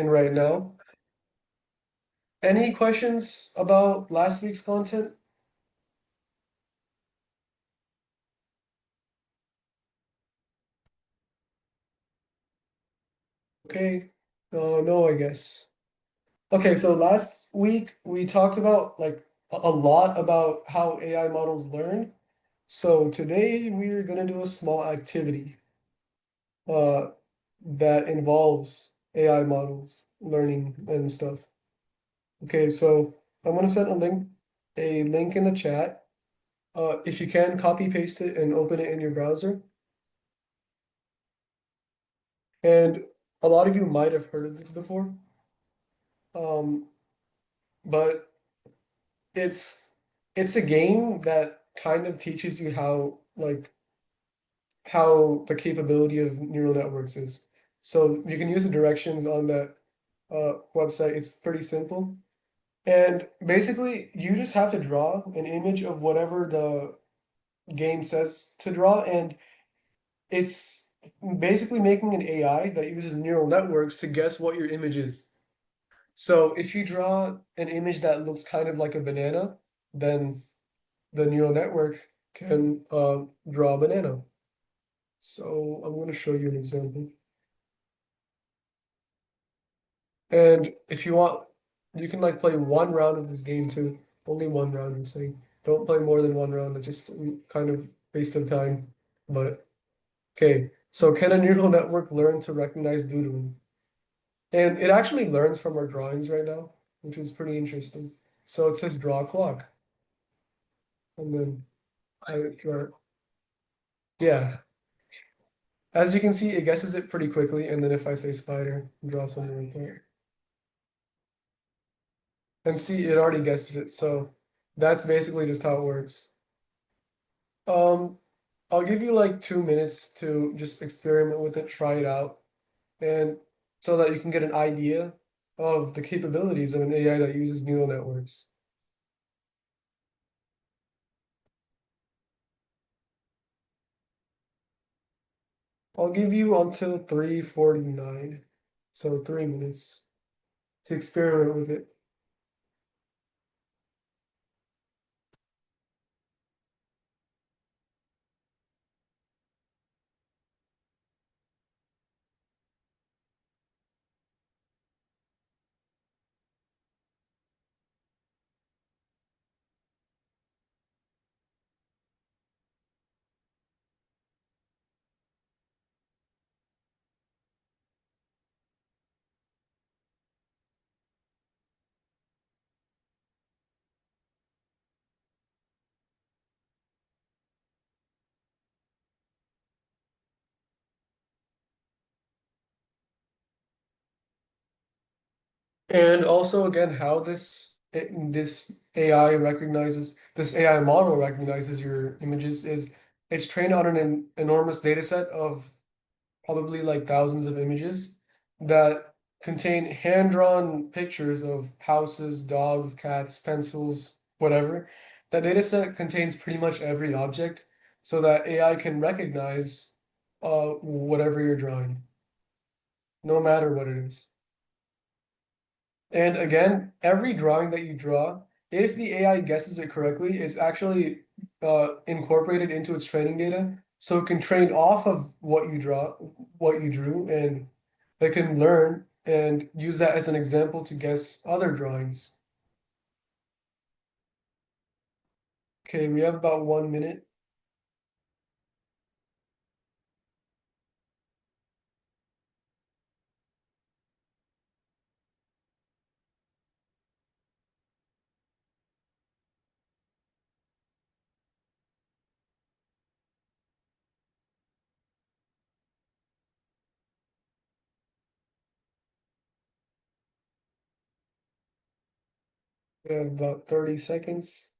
right now. Any questions about last week's content? Okay. No, I guess. Okay, so last week we talked about like a lot about how AI models learn. So today we're gonna do a small activity uh that involves AI models learning and stuff. Okay, so I'm gonna send a link in the chat. If you can, copy paste it and open it in your browser. And a lot of you might have heard of this before. Um, but it's it's a game that kind of teaches you how the capability of neural networks is. So you can use the directions on that website. It's pretty simple. And basically, you just have to draw an image of whatever the game says to draw, and it's basically making an AI that uses neural networks to guess what your image is. So if you draw an image that looks kind of like a banana, then the neural network can draw a banana. So I'm going to show you an example. And if you want, you can like play one round of this game too. Only one round, I'm saying. Don't play more than one round. It's just kind of waste of time. But okay, so can a neural network learn to recognize doodling? And it actually learns from our drawings right now, which is pretty interesting. So it says draw a clock. And then I draw, yeah. As you can see, it guesses it pretty quickly. And then if I say spider, draw something like that. And see, it already guesses it. So that's basically just how it works. Um, I'll give you like 2 minutes to just experiment with it, try it out, and so that you can get an idea of the capabilities of an AI that uses neural networks. I'll give you until 3:49, so 3 minutes to experiment with it. And also again, how this AI recognizes this AI model recognizes your images is it's trained on an enormous data set of probably like thousands of images that contain hand-drawn pictures of houses, dogs, cats, pencils, whatever. That data set contains pretty much every object so that AI can recognize whatever you're drawing, no matter what it is. And again, every drawing that you draw, if the AI guesses it correctly, it's actually incorporated into its training data. So it can train off of what you drew, and it can learn and use that as an example to guess other drawings. Okay, we have about 1 minute. We have about 30 seconds.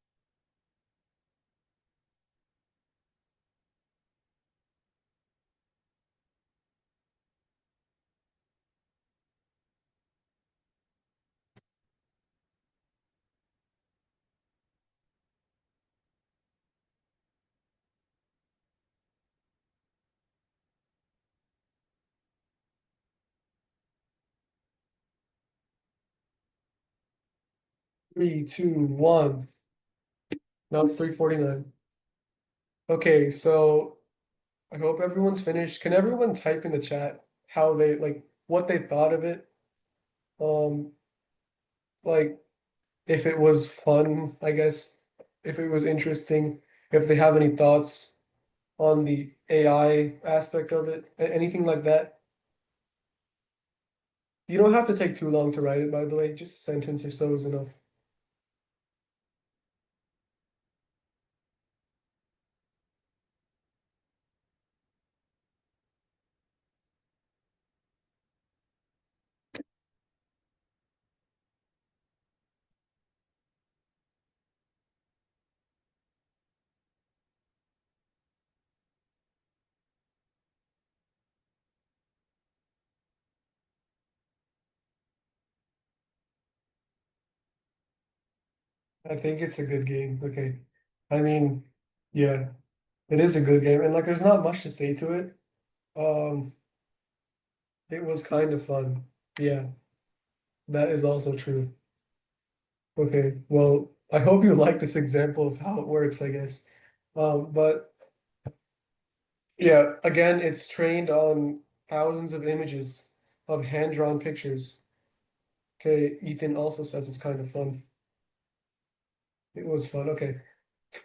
Three, two, one. Now it's 3:49. Okay, so I hope everyone's finished. Can everyone type in the chat how they like what they thought of it? Um, like if it was fun, I guess, if it was interesting, if they have any thoughts on the AI aspect of it, anything like that. You don't have to take too long to write it, by the way. Just a sentence or so is enough. I think it's a good game. Okay. I mean, yeah, it is a good game. And like there's not much to say to it. Um, it was kind of fun. Yeah, that is also true. Okay, well, I hope you like this example of how it works, I guess. But yeah, again, it's trained on thousands of images of hand-drawn pictures. Okay, Ethan also says it's kind of fun. It was fun. Okay.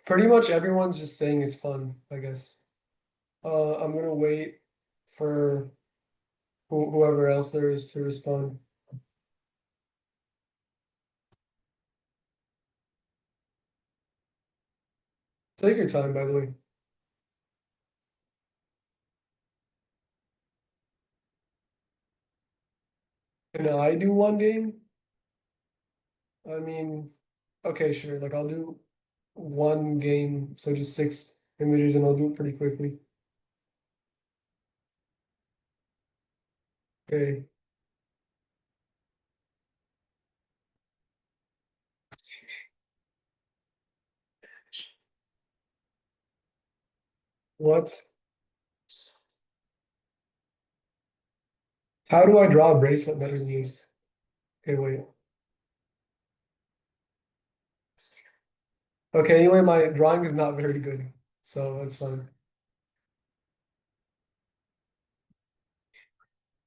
Pretty much everyone's just saying it's fun, I guess. I'm gonna wait for whoever else there is to respond. Take your time, by the way. Can I do one game? I mean, okay, sure. Like I'll do one game, so just 6 images, and I'll do it pretty quickly. Okay. What? How do I draw a bracelet better than this? Okay, wait. Okay, anyway, my drawing is not very good, so that's fine.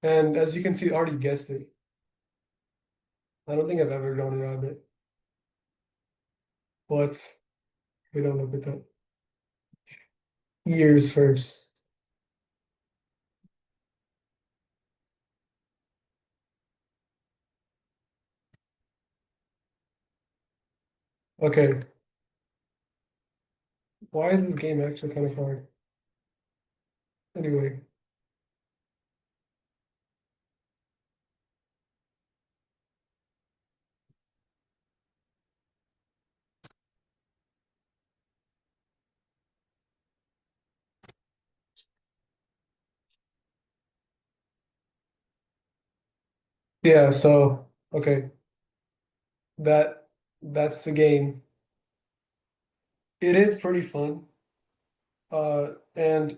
And as you can see, I already guessed it. I don't think I've ever drawn a rabbit. What? We don't look at that. Ears first. Okay. Why is this game actually kind of hard? Anyway, yeah, so okay, that that's the game. It is pretty fun. And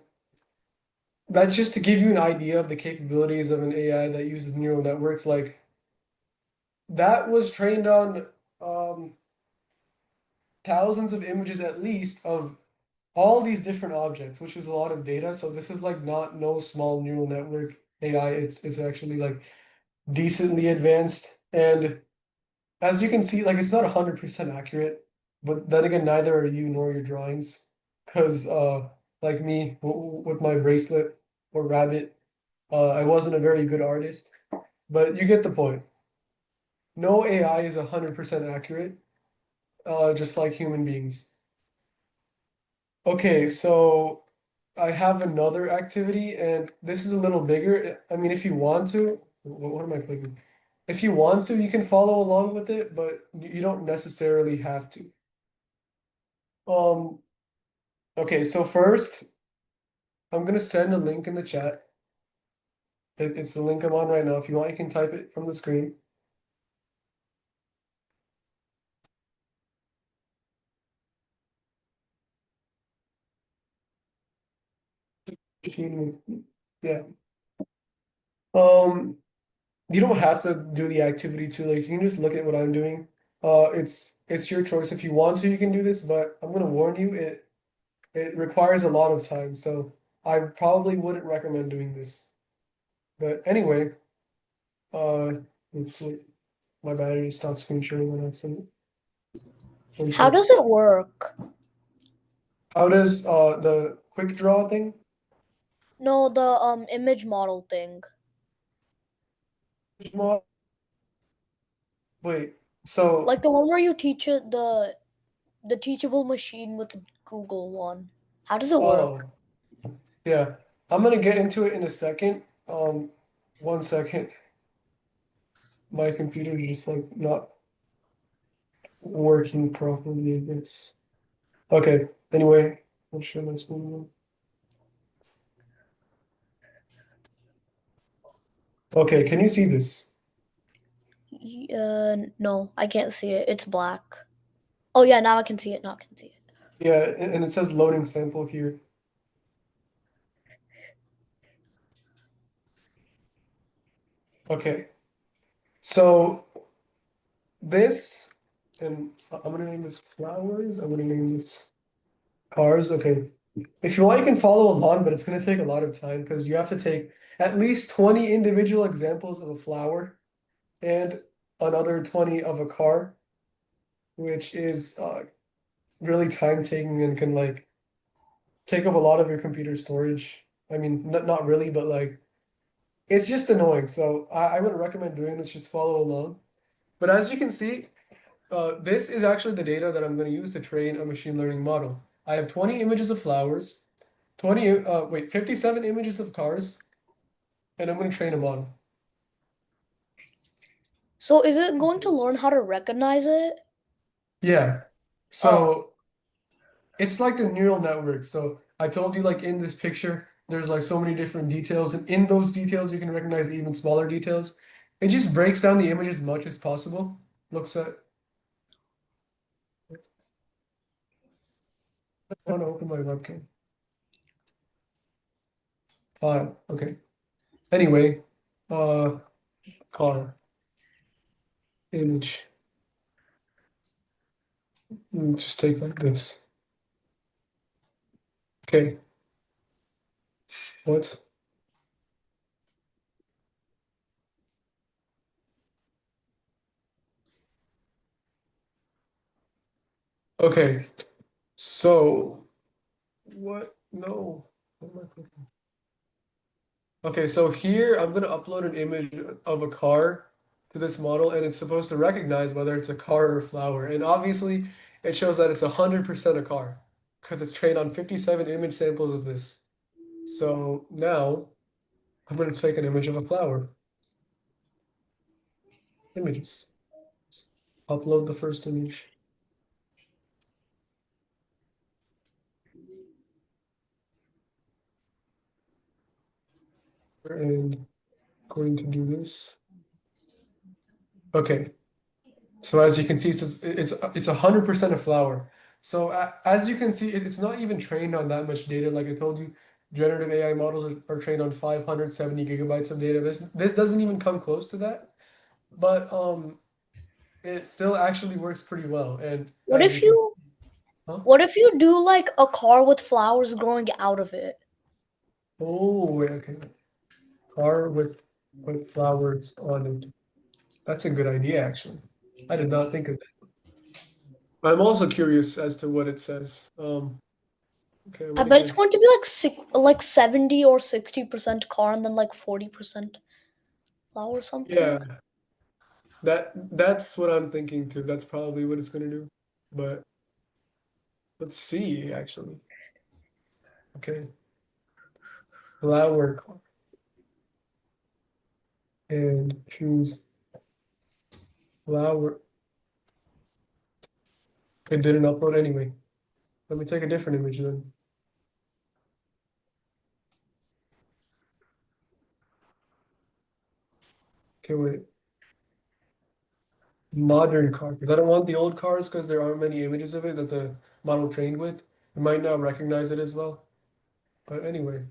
that's just to give you an idea of the capabilities of an AI that uses neural networks. Like that was trained on um thousands of images at least of all these different objects, which is a lot of data. So this is like not no small neural network AI. It's actually like decently advanced. And as you can see, like it's not 100% accurate, but then again, neither are you nor your drawings. Because like me with my bracelet or rabbit, I wasn't a very good artist. But you get the point. No AI is 100% accurate, just like human beings. Okay, so I have another activity, and this is a little bigger. I mean, if you want to, what am I clicking? If you want to, you can follow along with it, but you don't necessarily have to. Um, okay, so first, I'm gonna send a link in the chat. It's the link I'm on right now. If you want, you can type it from the screen. Yeah. Um, you don't have to do the activity too. Like you can just look at what I'm doing. It's your choice. If you want to, you can do this, but I'm gonna warn you, it requires a lot of time, so I probably wouldn't recommend doing this. But anyway, uh, oops, wait, my battery stopped screen sharing on accident. One How sec. does it work? How does the quick draw thing? No, the image model thing. Wait, so Like the one where you teach it the teachable machine with the Google one. How does it work? oh yeah, I'm gonna get into it in a second. 1 second. My computer is just like not working properly, I guess. Okay, anyway, I'll share my screen. Okay, can you see this? No, I can't see it. It's black. Oh yeah, now I can see it. Now I can see it. Yeah, and it says loading sample here. Okay, so this, and I'm gonna name this flowers. I'm gonna name this cars. Okay, if you want, you can follow along, but it's gonna take a lot of time because you have to take at least 20 individual examples of a flower and another 20 of a car, which is really time taking and can like take up a lot of your computer storage. I mean, not really, but like it's just annoying. So I would recommend doing this, just follow along. But as you can see, this is actually the data that I'm going to use to train a machine learning model. I have 20 images of flowers, 57 images of cars, and I'm going to train a model. So is it going to learn how to recognize it? Yeah. Oh, So it's like the neural network. So I told you like in this picture, there's like so many different details, and in those details you can recognize even smaller details. It just breaks down the image as much as possible. Looks at I want to open my webcam. Fine. Okay. Anyway, uh car image. Just take like this. Okay. What? Okay. So what? No. What am I clicking? Okay, so here I'm gonna upload an image of a car to this model, and it's supposed to recognize whether it's a car or a flower. And obviously, it shows that it's 100% a car because it's trained on 57 image samples of this. So now I'm gonna take an image of a flower. Images. Upload the first image. And going to do this. Okay. So as you can see, it's 100% a flower. So as you can see, it's not even trained on that much data. Like I told you, generative AI models are trained on 570 gigabytes of data. This doesn't even come close to that, but it still actually works pretty well. And what as you if can, you huh? what if you do like a car with flowers growing out of it? Oh, wait, okay. Car with flowers on it. That's a good idea, actually. I did not think of that. I'm also curious as to what it says. Okay, I'm I gonna bet it's give. going to be like 70 or 60% car and then like 40% flower or something. Yeah, that's what I'm thinking too. That's probably what it's gonna do. But let's see, actually. Okay, flower and choose flower. It didn't upload anyway. Let me take a different image then. Okay, wait. Modern car, because I don't want the old cars because there aren't many images of it that the model trained with. It might not recognize it as well. But anyway,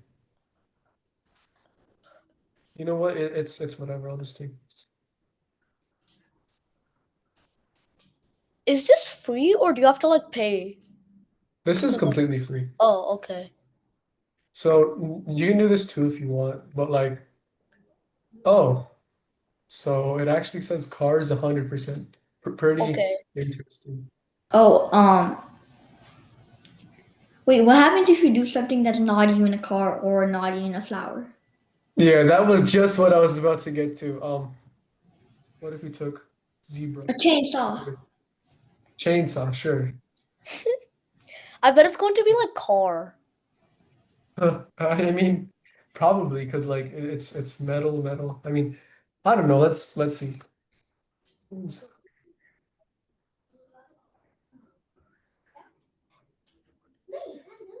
you know what? It's whatever. I'll just take this. Is this free or do you have to like pay? This is To, like, completely free. oh, okay. So you can do this too if you want, but like, oh, so it actually says cars 100%. Pretty Okay. interesting. Oh, wait, what happens if you do something that's not even a car or not even a flower? Yeah, that was just what I was about to get to. What if we took zebra? A chainsaw. Chainsaw, sure. I bet it's going to be like car. I mean, probably because like it's metal. I mean, I don't know. Let's see.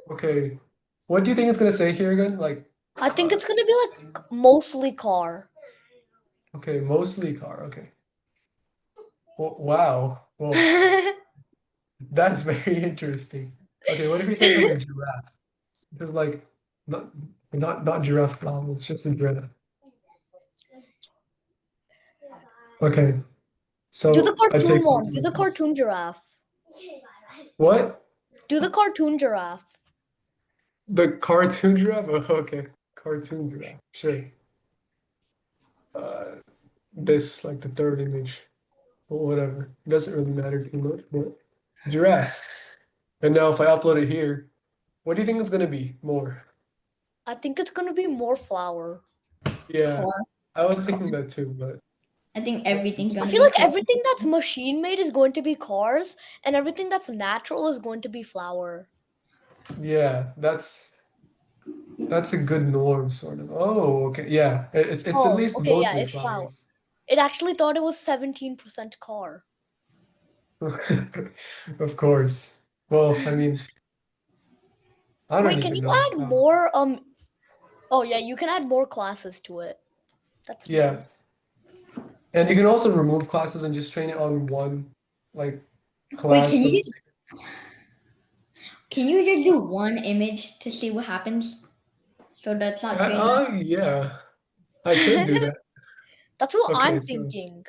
Okay, what do you think it's gonna say here again? Like, I think it's gonna be like mostly car. okay, mostly car. Okay. Wow. Well, that's very interesting. Okay, what if we take like a giraffe? Because like, not not giraffe flower. It's just a giraffe. Okay, Do the so I cartoon take one. something Do like the this. cartoon giraffe. What? Do the cartoon giraffe. The cartoon giraffe? Oh, okay, cartoon giraffe. Sure. Uh, this like the third image, or whatever. It doesn't really matter too much, but giraffe. And now if I upload it here, what do you think it's gonna be more? I think it's gonna be more flower. Yeah, Car. I was thinking that too, but I think let's see. everything's I gonna feel be like car. everything that's machine made is going to be cars, and everything that's natural is going to be flower. Yeah, that's a good norm, sort of. Oh, okay. Yeah, it's at Oh, least okay, yeah, mostly it's flower. flowers. It actually thought it was 17% car. Of course. Well, I mean, I don't Wait, can even you know. add more? Oh yeah, you can add more classes to it. That's Yeah. nice. And you can also remove classes and just train it on one like Wait, class of can you just do one image to see what happens? So that's not training. yeah. I could do that. That's what Okay, I'm so thinking.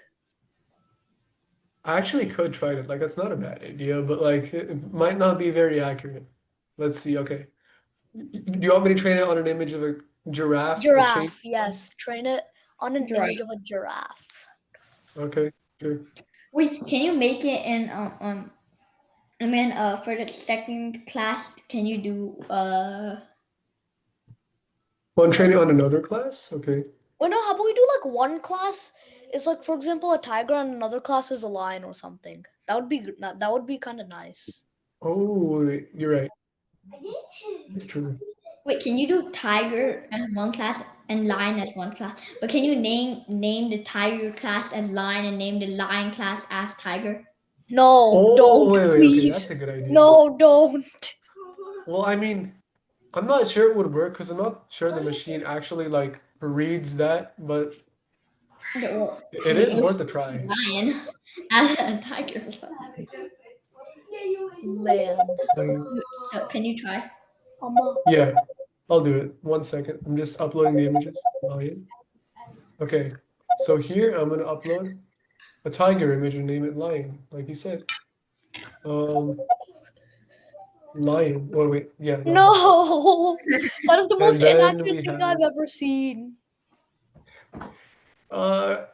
I actually could try it. Like that's not a bad idea, but like it might not be very accurate. Let's see. Okay. Do you want me to train it on an image of a giraffe, a chain? Giraffe, yes. Train it on an Right. image of a giraffe. Okay, sure. Wait, can you make it in I mean for the second class, can you do Want to train it on another class? Okay. Well, no, how about we do like one class is like, for example, a tiger, and another class is a lion or something. That would be that would be kind of nice. Oh, you're right. It's true. wait, can you do tiger as one class and lion as one class? But can you name the tiger class as lion and name the lion class as tiger? No, Oh, don't, wait, okay, that's please. a good idea. No, don't. Well, I mean, I'm not sure it would work because I'm not sure the machine actually like reads that, but Well, it is worth a try. lion as a tiger. Man. Like, So can you try? yeah, I'll do it. 1 second. I'm just uploading the images. Lion. Okay, so here I'm gonna upload a tiger image and name it lion, like you said. Lion. Oh wait, yeah, lion. No, that is the most And then inaccurate we thing have. I've ever seen.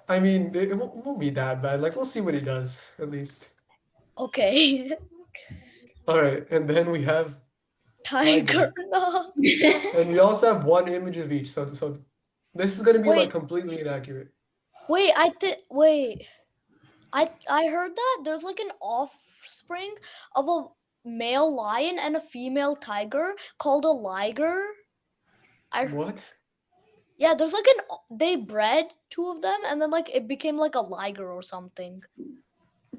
I mean, it won't be that bad. Like we'll see what he does at least. Okay. All right, and then we have Tiger. No. and we also have one image of each. So this is gonna be like Wait, completely inaccurate. wait, I heard that there's like an offspring of a male lion and a female tiger called a liger. I What? Yeah, there's like they bred two of them and then like it became like a liger or something.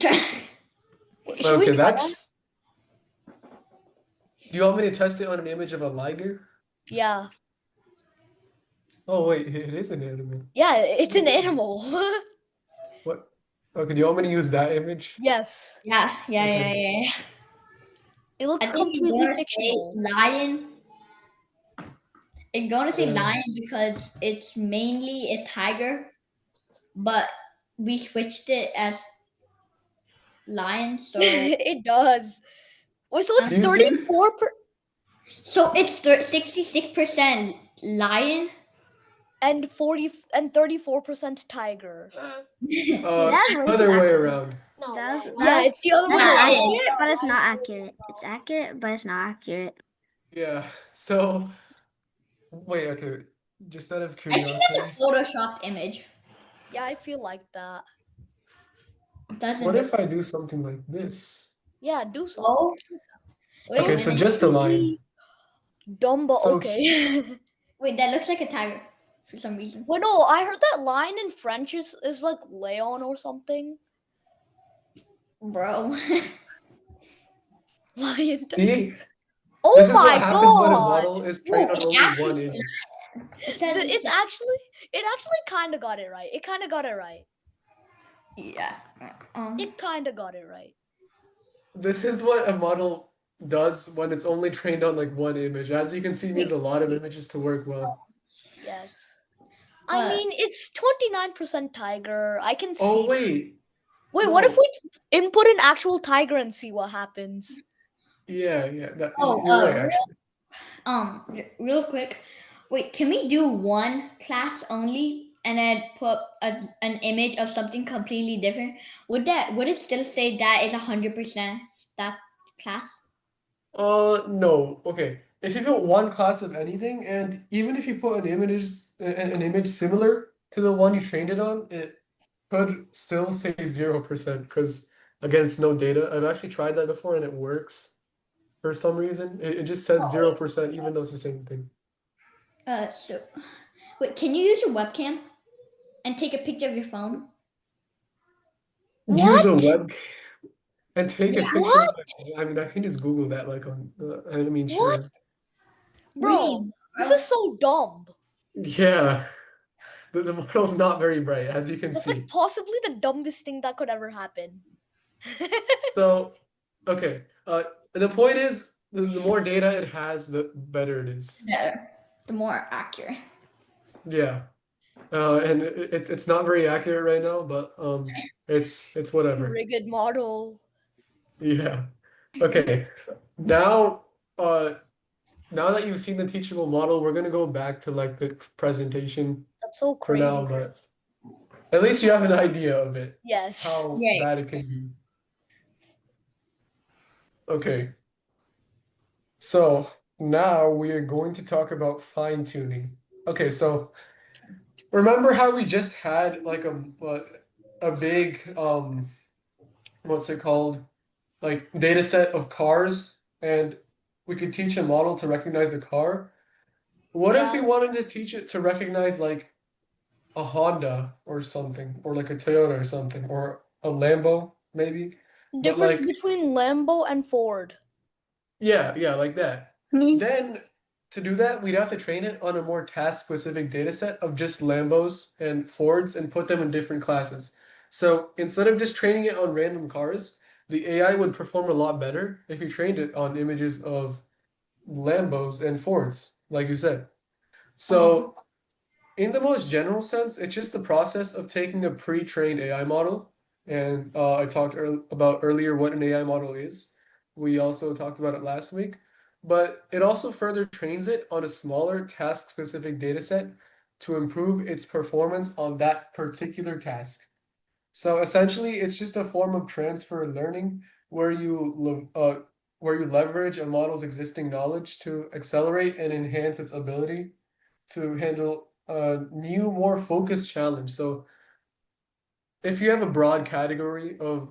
Should we Okay, try that? that's. Do you want me to test it on an image of a liger? Yeah. Oh wait, it is an animal. Yeah, it's an animal. What? Okay, do you want me to use that image? Yes. Yeah. It I looks think it's completely gonna say fictional. lion. It's gonna say Yeah. lion because it's mainly a tiger, but we switched it as lion, so It does. Wait, so it's Do you see this? 34 it's 66% lion. and 40 and 34% tiger. That's way Other too way accurate. around. Yeah, it's the other way That's around. accurate, but it's not accurate. It's accurate, but it's not accurate. Yeah. So wait, okay. Just out of I think that's curiosity, a photoshopped image. Yeah, I feel like that. It doesn't what look. if I do something like this? Yeah, do so. Oh, wait, Okay, so just a line. Dumb, but So okay. wait, that looks like a tiger for some reason. Well, no, I heard that line in French is like Leon or something. Bro. Lion. See, Oh this is what my happens when a god! model is trained on it's only one actually image. It says It actually kind of got it right. It kind of got it right. yeah. It kind of got it right. This is what a model does when it's only trained on like one image. As you can see, it needs a lot of images to work well. Yes. I What? mean, it's 29% tiger. I can see. Oh wait, Wait, what if no. we input an actual tiger and see what happens? Yeah, you're Oh, right actually. real quick. Wait, can we do one class only and then put an image of something completely different? Would it still say that is 100% that class? No. Okay. If you put one class of anything, and even if you put an image similar to the one you trained it on, it could still say 0% because again, it's no data. I've actually tried that before and it works for some reason. It just says 0% even though it's the same thing. So wait, can you use your webcam and take a picture of your phone? Use a What? web and take a Yeah. picture. What? I mean, I can just Google that like on. I mean, What? sure. Bro, this is so dumb. Yeah, the model's not very bright, as you can That's see. like possibly the dumbest thing that could ever happen. So, okay. The point is, the more data it has, the better it is. Better, the more accurate. Yeah. And it's not very accurate right now, but it's whatever. Rigged model. Yeah. Okay. Now, now that you've seen the teachable model, we're gonna go back to like the presentation That's so for crazy. now, but at least you have an idea of it, Yes. how Right. bad it can be. Okay. So now we are going to talk about fine tuning. Okay, so remember how we just had like a big what's it called? Like data set of cars, and we could teach a model to recognize a car. What if we Yeah. wanted to teach it to recognize like a Honda or something, or like a Toyota or something, or a Lambo maybe? But Difference like between Lambo and Ford. yeah, like that. Hmm. Then to do that, we'd have to train it on a more task-specific data set of just Lambos and Fords and put them in different classes. So instead of just training it on random cars, the AI would perform a lot better if you trained it on images of Lambos and Fords, like you said. So in the most general sense, it's just the process of taking a pre-trained AI model. And I talked about earlier what an AI model is. We also talked about it last week. But it also further trains it on a smaller task-specific data set to improve its performance on that particular task. So essentially, it's just a form of transfer learning where where you leverage a model's existing knowledge to accelerate and enhance its ability to handle a new, more focused challenge. So if you have a broad category of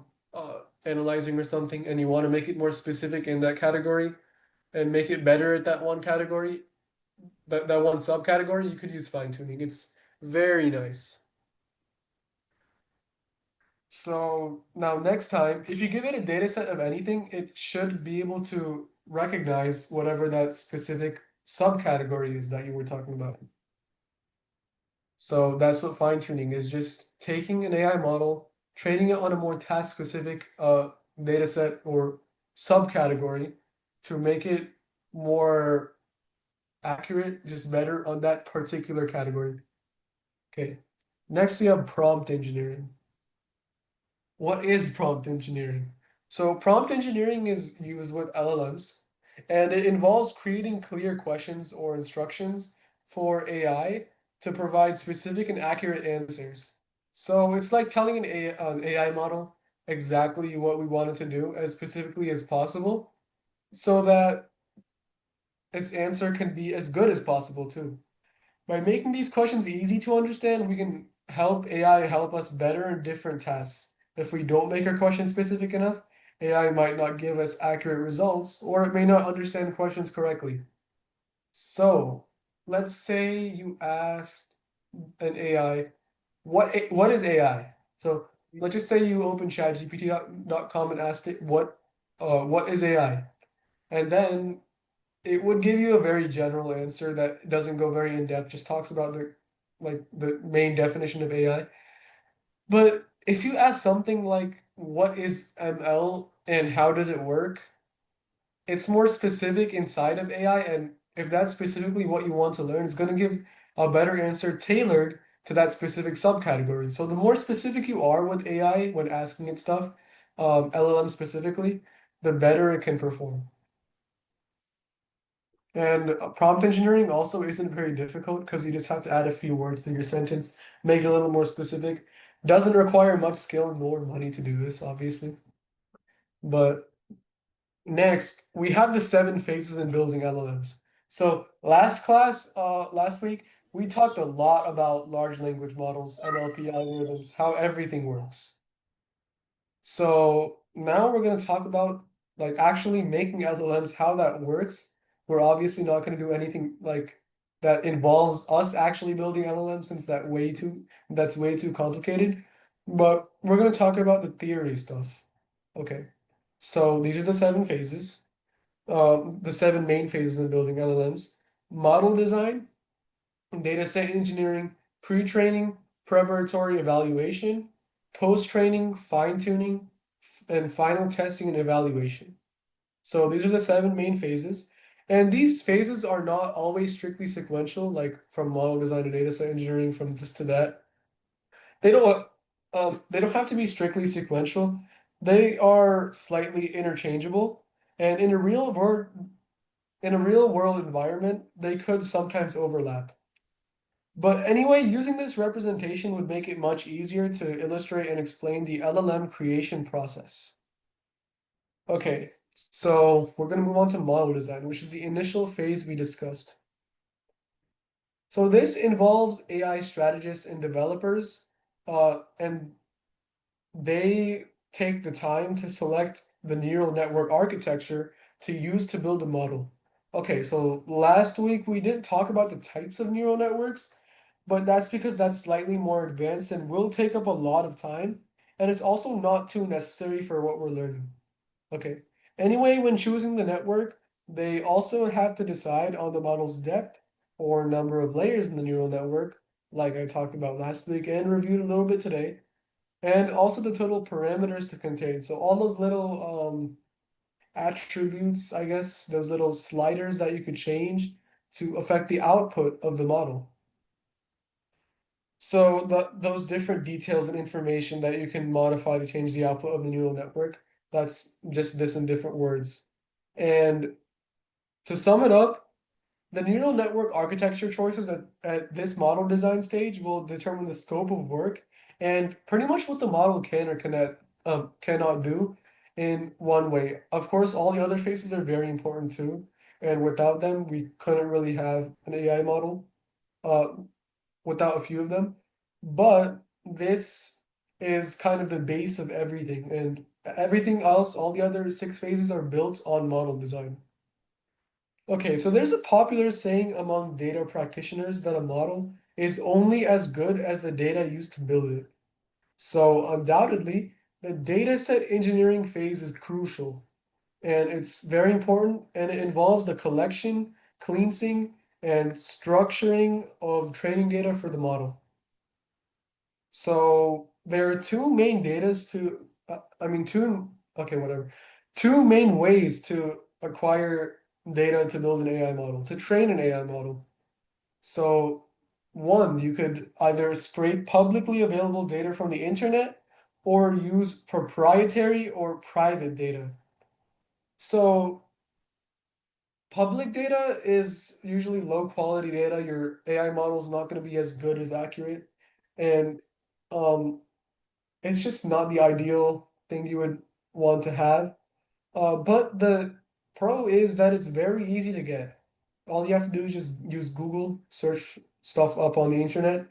analyzing or something and you want to make it more specific in that category and make it better at that one category, that one subcategory, you could use fine tuning. It's very nice. So now next time, if you give it a data set of anything, it should be able to recognize whatever that specific subcategory is that you were talking about. So that's what fine tuning is, just taking an AI model, training it on a more task specific data set or subcategory to make it more accurate, just better on that particular category. Okay. Next we have prompt engineering. what is prompt engineering? So prompt engineering is used with LLMs, and it involves creating clear questions or instructions for AI to provide specific and accurate answers. So it's like telling an AI model exactly what we want it to do as specifically as possible, so that its answer can be as good as possible too. By making these questions easy to understand, we can help AI help us better in different tasks. If we don't make our question specific enough, AI might not give us accurate results, or it may not understand questions correctly. So, let's say you asked an AI, what is AI? So let's just say you open ChatGPT.com and asked it what is AI? And then it would give you a very general answer that doesn't go very in depth, just talks about the main definition of AI. But if you ask something like what is ML and how does it work, it's more specific inside of AI, and if that's specifically what you want to learn, it's going to give a better answer tailored to that specific subcategory. So the more specific you are with AI when asking it stuff, LLM specifically, the better it can perform. And prompt engineering also isn't very difficult because you just have to add a few words to your sentence, make it a little more specific. Doesn't require much skill nor money to do this, obviously. But next, we have the 7 phases in building LLMs. So last week, we talked a lot about large language models, NLP algorithms, how everything works. So now we're going to talk about like actually making LLMs, how that works. We're obviously not going to do anything like that involves us actually building LLMs since that's way too complicated. But we're going to talk about the theory stuff. Okay. So these are the 7 phases. The 7 main phases in building LLMs: model design, data set engineering, pre-training, preparatory evaluation, post-training, fine-tuning, and final testing and evaluation. So these are the 7 main phases. And these phases are not always strictly sequential, like from model design to data set engineering, from this to that. They don't have to be strictly sequential. They are slightly interchangeable. And in a real world environment, they could sometimes overlap. But anyway, using this representation would make it much easier to illustrate and explain the LLM creation process. Okay, so we're going to move on to model design, which is the initial phase we discussed. So this involves AI strategists and developers, and they take the time to select the neural network architecture to use to build a model. Okay, so last week we didn't talk about the types of neural networks, but that's because that's slightly more advanced and will take up a lot of time, and it's also not too necessary for what we're learning. Okay, anyway, when choosing the network, they also have to decide on the model's depth or number of layers in the neural network, like I talked about last week and reviewed a little bit today, and also the total parameters to contain. So all those little attributes, I guess, those little sliders that you could change to affect the output of the model. So those different details and information that you can modify to change the output of the neural network, that's just this in different words. And to sum it up, the neural network architecture choices at this model design stage will determine the scope of work and pretty much what the model can or cannot do in one way. Of course, all the other phases are very important too, and without them, we couldn't really have an AI model without a few of them. But this is kind of the base of everything, and everything else, all the other 6 phases are built on model design. Okay, so there's a popular saying among data practitioners that a model is only as good as the data used to build it. So undoubtedly, the data set engineering phase is crucial, and it's very important, and it involves the collection, cleansing, and structuring of training data for the model. So there are two main datas to, two main ways to acquire data to build an AI model, to train an AI model. So one, you could either scrape publicly available data from the internet, or use proprietary or private data. So public data is usually low quality data. Your AI model is not going to be as good as accurate, and um, it's just not the ideal thing you would want to have. But the pro is that it's very easy to get. All you have to do is just use Google, search stuff up on the internet,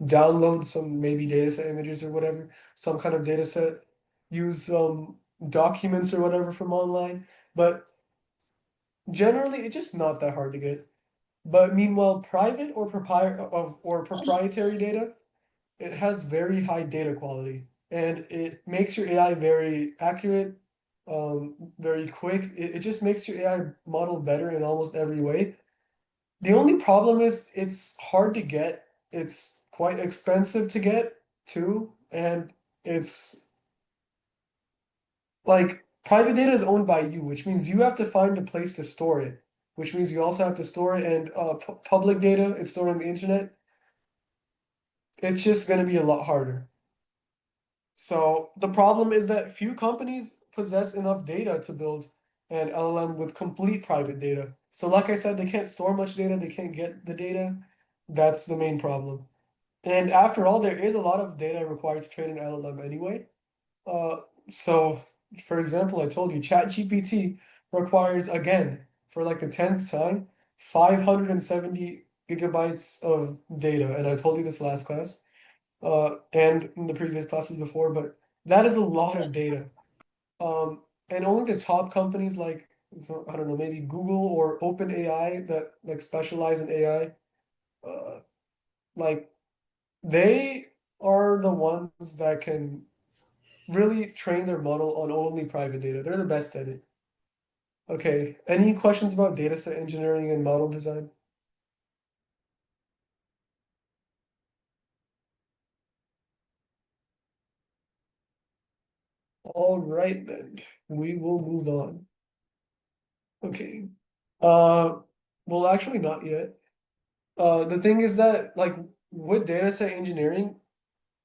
download some maybe dataset images or whatever, some kind of data set, use documents or whatever from online. But generally, it's just not that hard to get. But meanwhile, private or proprietary data, it has very high data quality and it makes your AI very accurate, very quick. It just makes your AI model better in almost every way. The only problem is it's hard to get. It's quite expensive to get too, and it's like private data is owned by you, which means you have to find a place to store it, which means you also have to store it, and public data, it's stored on the internet. It's just going to be a lot harder. So the problem is that few companies possess enough data to build an LLM with complete private data. So like I said, they can't store much data, they can't get the data. That's the main problem. And after all, there is a lot of data required to train an LLM anyway. So for example, I told you ChatGPT requires, again, for like the 10th time, 570 gigabytes of data. And I told you this last class, and in the previous classes before, but that is a lot of data. And only the top companies like, so, I don't know, maybe Google or OpenAI that like specialize in AI, like they are the ones that can really train their model on only private data. They're the best at it. Okay, any questions about data set engineering and model design? All right then, we will move on. Okay. Uh, well, actually not yet. The thing is that like with data set engineering,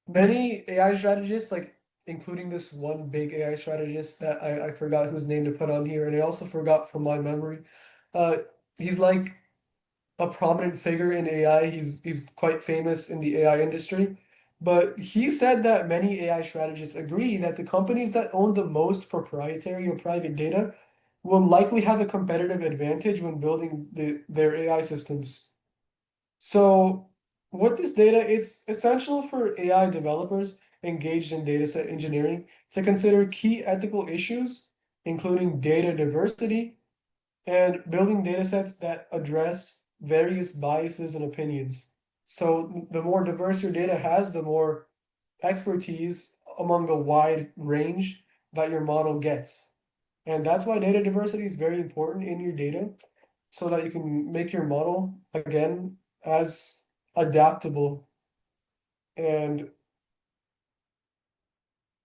many AI strategists, like including this one big AI strategist that I forgot whose name to put on here, and I also forgot from my memory. Uh, he's like a prominent figure in AI. He's quite famous in the AI industry. But he said that many AI strategists agree that the companies that own the most proprietary or private data will likely have a competitive advantage when building their AI systems. So with this data, it's essential for AI developers engaged in dataset engineering to consider key ethical issues, including data diversity and building datasets that address various biases and opinions. So the more diverse your data has, the more expertise among a wide range that your model gets. And that's why data diversity is very important in your data, so that you can make your model, again, as adaptable and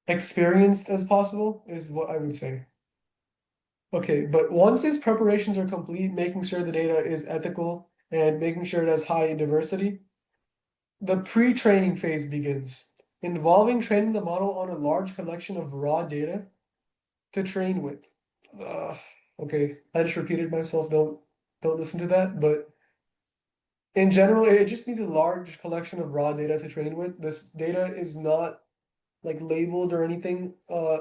experienced as possible, is what I would say. Okay, but once these preparations are complete, making sure the data is ethical and making sure it has high diversity, the pre-training phase begins, involving training the model on a large collection of raw data to train with. Okay, I just repeated myself. Don't listen to that. But in general, it just needs a large collection of raw data to train with. This data is not like labeled or anything.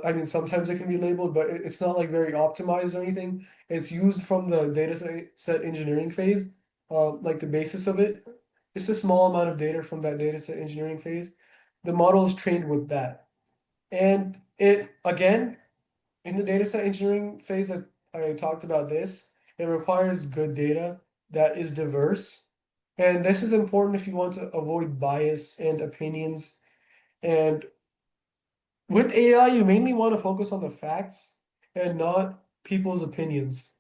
I mean, sometimes it can be labeled, but it's not like very optimized or anything. It's used from the data set engineering phase, like the basis of it. Just a small amount of data from that data set engineering phase. The model is trained with that. And it, again, in the data set engineering phase that I talked about this, it requires good data that is diverse. And this is important if you want to avoid bias and opinions. And with AI, you mainly want to focus on the facts and not people's opinions.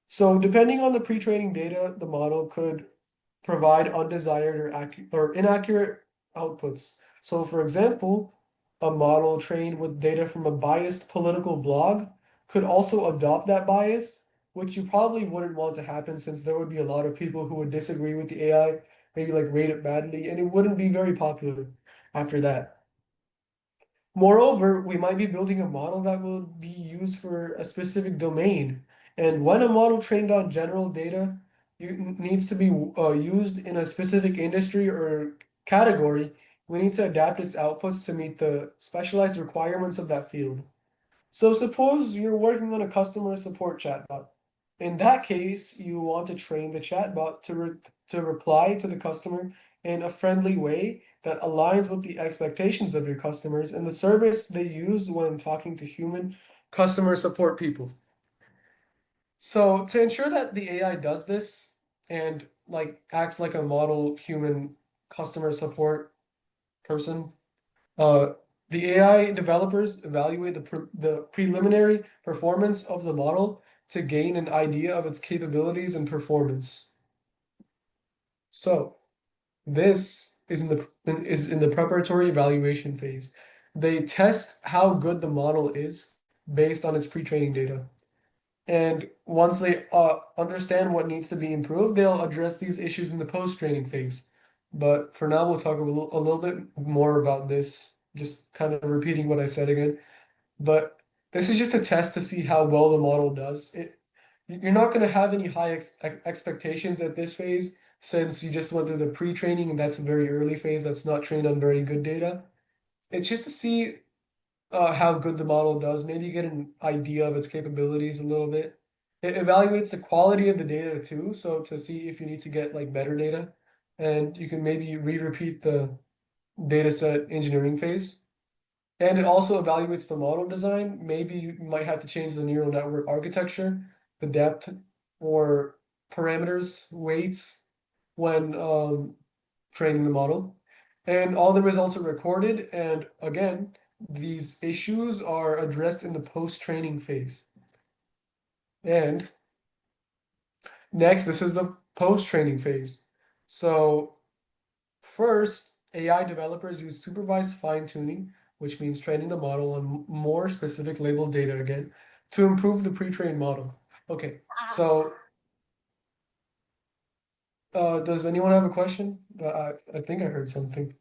So depending on the pre-training data, the model could provide undesired or inaccurate outputs. So for example, a model trained with data from a biased political blog could also adopt that bias, which you probably wouldn't want to happen since there would be a lot of people who would disagree with the AI, maybe like rate it badly, and it wouldn't be very popular after that. Moreover, we might be building a model that will be used for a specific domain. And when a model trained on general data needs to be used in a specific industry or category, we need to adapt its outputs to meet the specialized requirements of that field. So suppose you're working on a customer support chatbot. In that case, you want to train the chatbot to reply to the customer in a friendly way that aligns with the expectations of your customers and the service they use when talking to human customer support people. So to ensure that the AI does this and like acts like a model human customer support person, uh, the AI developers evaluate the preliminary performance of the model to gain an idea of its capabilities and performance. So this is in the preparatory evaluation phase. They test how good the model is based on its pre-training data. And once they understand what needs to be improved, they'll address these issues in the post-training phase. But for now, we'll talk a little bit more about this, just kind of repeating what I said again. But this is just a test to see how well the model does. You're not going to have any high expectations at this phase since you just went through the pre-training and that's a very early phase that's not trained on very good data. It's just to see how good the model does, maybe get an idea of its capabilities a little bit. It evaluates the quality of the data too, so to see if you need to get like better data, and you can maybe repeat the data set engineering phase. And it also evaluates the model design. Maybe you might have to change the neural network architecture, the depth, or parameters, weights when training the model. And all the results are recorded. And again, these issues are addressed in the post-training phase. And next, this is the post-training phase. So first, AI developers use supervised fine-tuning, which means training the model on more specific labeled data again, to improve the pre-trained model. Okay, so does anyone have a question? I think I heard something.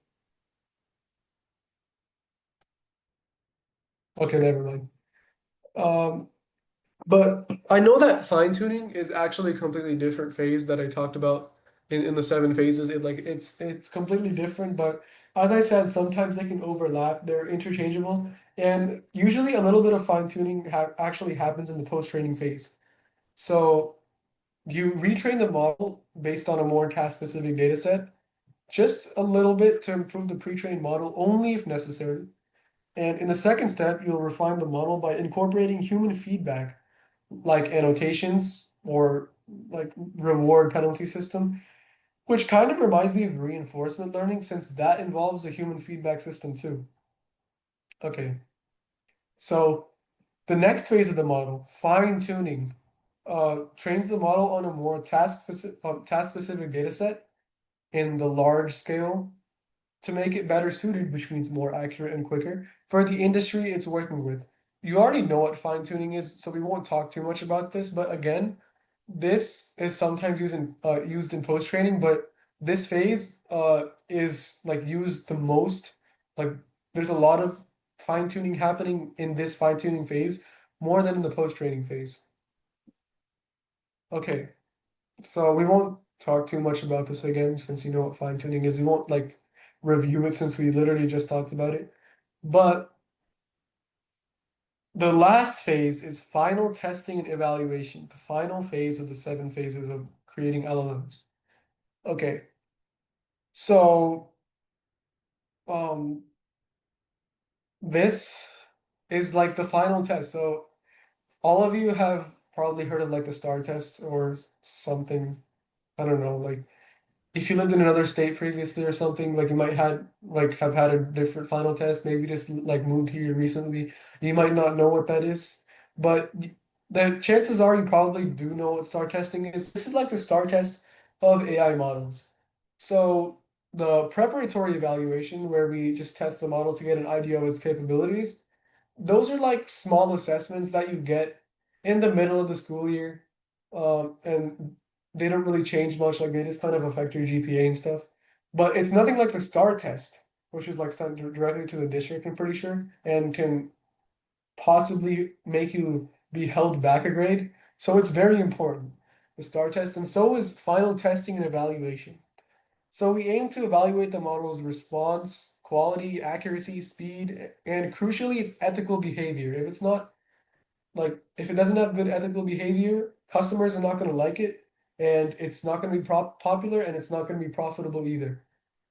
Okay, never mind. But I know that fine tuning is actually a completely different phase that I talked about in the seven phases. It's completely different, but as I said, sometimes they can overlap. They're interchangeable, and usually a little bit of fine tuning actually happens in the post training phase. So you retrain the model based on a more task specific data set, just a little bit to improve the pre-trained model only if necessary. And in the second step, you'll refine the model by incorporating human feedback like annotations or like reward penalty system, which kind of reminds me of reinforcement learning since that involves a human feedback system too. Okay, so the next phase of the model, fine tuning, trains the model on a more task specific data set in the large scale to make it better suited, which means more accurate and quicker for the industry it's working with. You already know what fine tuning is, so we won't talk too much about this. But again, this is sometimes used in post training, but this phase is like used the most. Like there's a lot of fine tuning happening in this fine tuning phase more than in the post training phase. Okay, so we won't talk too much about this again since you know what fine tuning is. We won't like review it since we literally just talked about it. But the last phase is final testing and evaluation, the final phase of the seven phases of creating LLMs. Okay, so this is like the final test. So all of you have probably heard of like the STAR test or something. I don't know, like if you lived in another state previously or something, like you might have had a different final test, maybe just like moved here recently, you might not know what that is. But the chances are you probably do know what STAR testing is. This is like the STAR test of AI models. So the preparatory evaluation, where we just test the model to get an idea of its capabilities, those are like small assessments that you get in the middle of the school year. And they don't really change much, like they just kind of affect your GPA and stuff. But it's nothing like the STAR test. which is like sent directly to the district, I'm pretty sure, and can possibly make you be held back a grade. So it's very important, the STAR test, and so is final testing and evaluation. So we aim to evaluate the model's response, quality, accuracy, speed, and crucially, its ethical behavior. If it's not like if it doesn't have good ethical behavior, customers are not going to like it, and it's not going to be popular, and it's not going to be profitable either.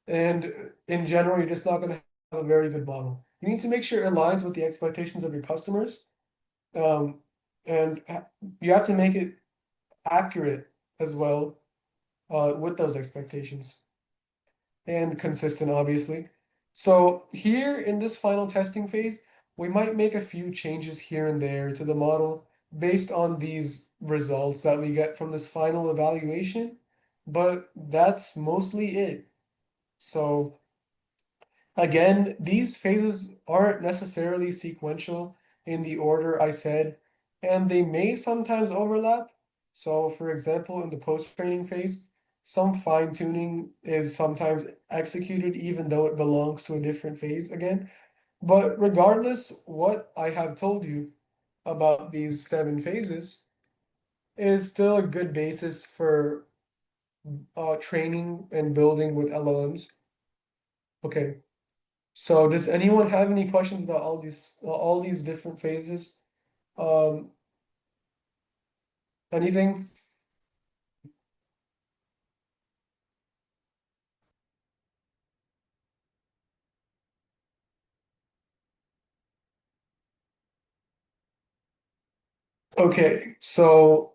And in general, you're just not going to have a very good model. You need to make sure it aligns with the expectations of your customers, um, and you have to make it accurate as well, with those expectations and consistent, obviously. So here in this final testing phase, we might make a few changes here and there to the model based on these results that we get from this final evaluation, but that's mostly it. So again, these phases aren't necessarily sequential in the order I said, and they may sometimes overlap. So, for example, in the post-training phase, some fine-tuning is sometimes executed even though it belongs to a different phase again. But regardless, what I have told you about these 7 phases is still a good basis for training and building with LLMs. Okay. So does anyone have any questions about all these different phases? Um, anything? Okay, so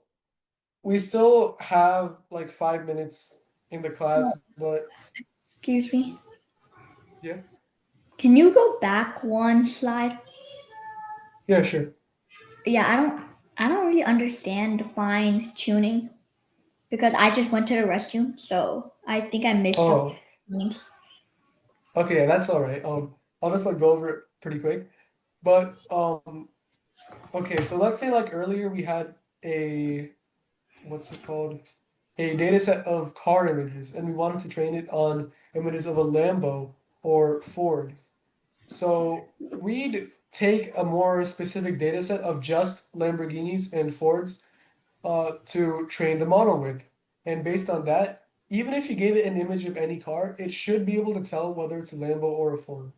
we still have like 5 minutes in the class, but Excuse me. yeah, Can you go back one slide? yeah, sure. Yeah, I don't really understand fine tuning because I just went to the restroom, so I think I missed the Oh, things. okay, yeah, that's all right. I'll just like go over it pretty quick. But okay, so let's say like earlier we had a what's it called? A data set of car images, and we wanted to train it on images of a Lambo or Ford. So we'd take a more specific data set of just Lamborghinis and Fords to train the model with. And based on that, even if you gave it an image of any car, it should be able to tell whether it's a Lambo or a Ford.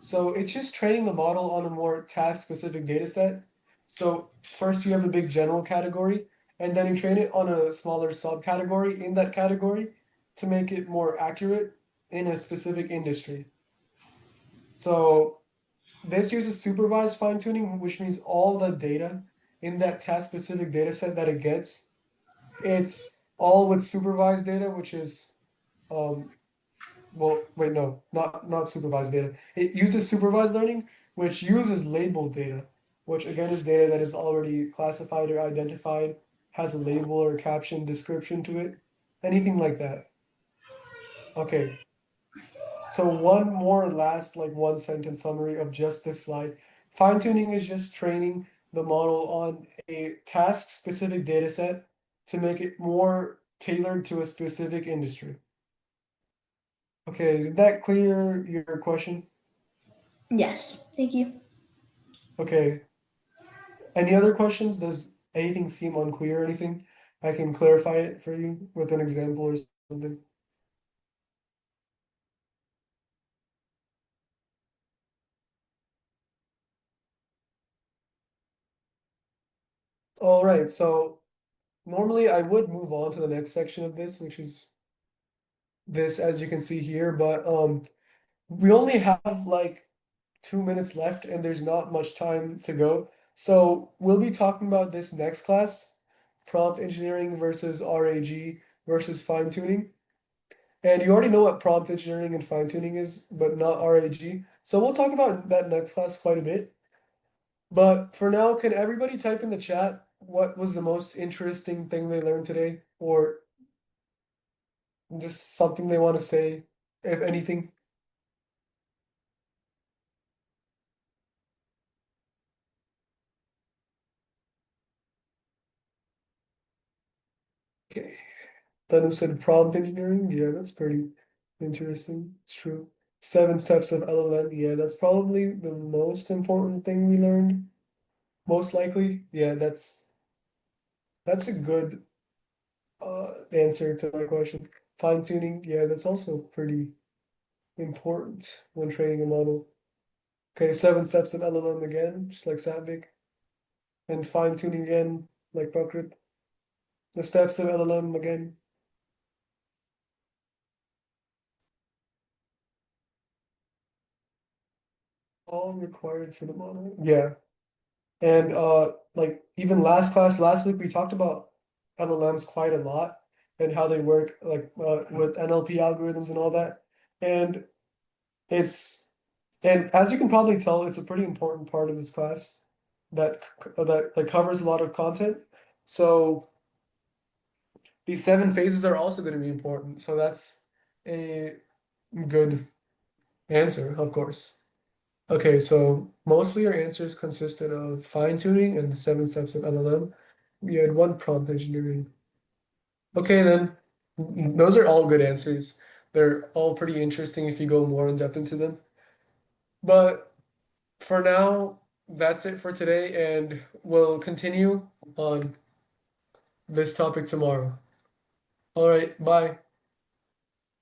So it's just training the model on a more task specific data set. So first you have a big general category, and then you train it on a smaller subcategory in that category to make it more accurate in a specific industry. So this uses supervised fine tuning, which means all the data in that task specific data set that it gets, it's all with supervised data, which is um, well, wait, no, not supervised data. It uses supervised learning, which uses labeled data, which again is data that is already classified or identified, has a label or caption description to it, anything like that. Okay, so one more last like one sentence summary of just this slide. Fine tuning is just training the model on a task specific data set to make it more tailored to a specific industry. Okay, did that clear your question? Yes, thank you. Okay. Any other questions? Does anything seem unclear or anything? I can clarify it for you with an example or something. All right, so normally I would move on to the next section of this, which is this, as you can see here, but we only have like 2 minutes left and there's not much time to go. So we'll be talking about this next class, prompt engineering versus RAG versus fine tuning. And you already know what prompt engineering and fine tuning is, but not RAG. So we'll talk about that next class quite a bit. But for now, can everybody type in the chat what was the most interesting thing they learned today, or just something they want to say, if anything? Okay. Then said prompt engineering. Yeah, that's pretty interesting. It's true. 7 steps of LLM. Yeah, that's probably the most important thing we learned. Most likely. Yeah, that's a good answer to my question. Fine tuning, yeah, that's also pretty important when training a model. Okay, 7 steps of LLM again, just like Savik. And fine tuning again, like Buckrit. The steps of LLM again. All required for the model. Yeah. And like even last week we talked about LLMs quite a lot and how they work like with NLP algorithms and all that. And it's and as you can probably tell, it's a pretty important part of this class that like covers a lot of content. So these 7 phases are also going to be important. So that's a good answer, of course. Okay, so mostly our answers consisted of fine tuning and the 7 steps of LLM. We had 1 prompt engineering. Okay, then those are all good answers. They're all pretty interesting if you go more in depth into them. But for now, that's it for today, and we'll continue on this topic tomorrow. All right, bye.